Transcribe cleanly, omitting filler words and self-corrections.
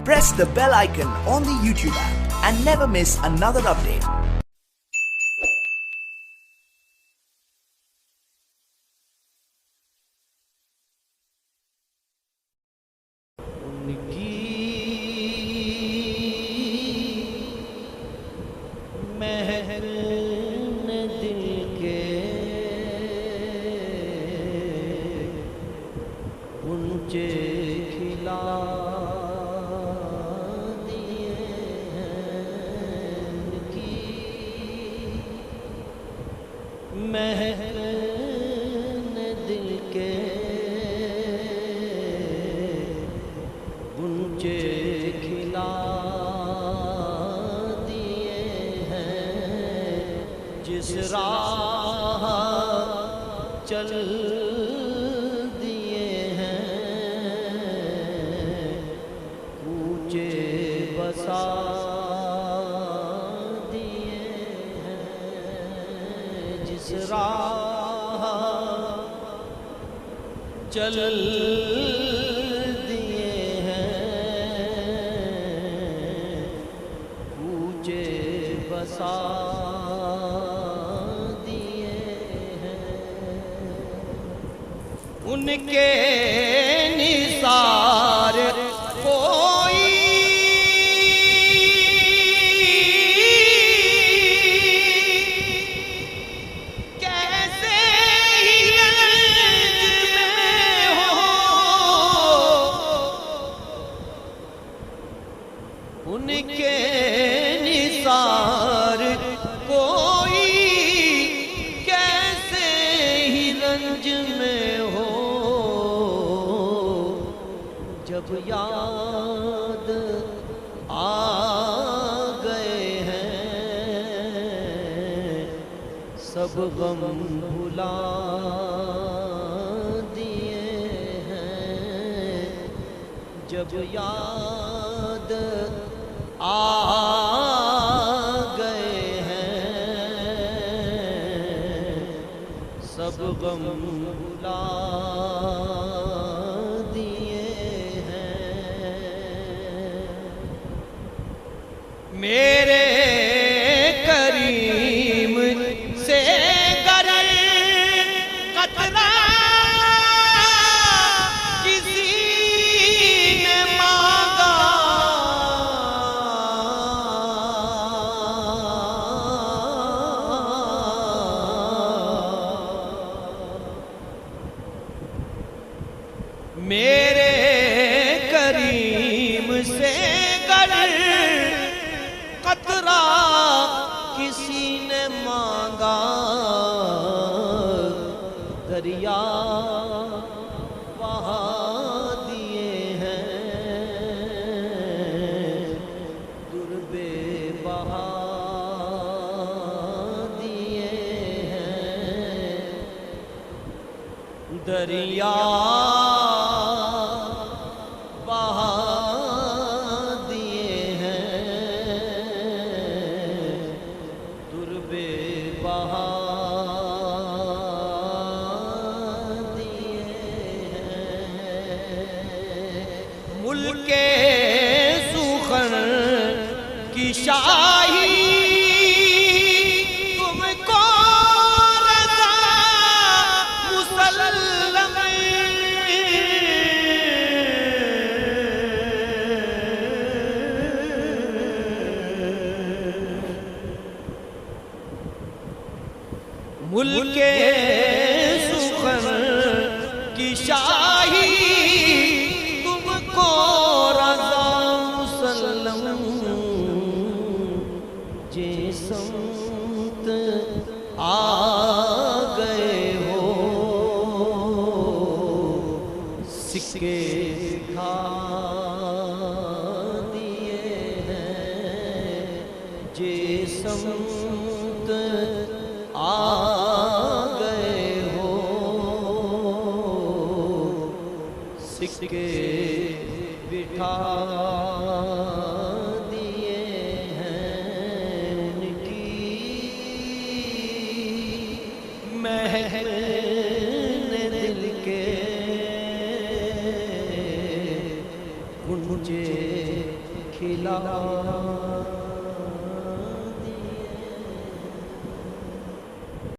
press the bell icon on the YouTube app and never miss another update. जिस राह चल दिए हैं कूचे बसा दिए हैं। जिस राह चल दिए हैं कूचे बसा उनके निसार कोई कैसे ही रंज में हो, उनके निसार कोई कैसे ही रंज में हो। जब याद आ गए हैं सब गम भुला दिए हैं। जब याद आ गए हैं सब गम भुला मेरे करीम से गर कतरा किसी ने मांगा मेरे करीम से गर कतरा किसी ने मांगा दरिया बहा दिए हैं दुर्बे बहा दिए हैं। दरिया मुल्के सुखन की शाही तुमको रज़ा मुसल्लम मुल्के सुखन की शाही जे संत आ गए हो सिक्के खा दिए हैं। जे संत आ गए हो सिक्के बिठा दिल के मुझे खिला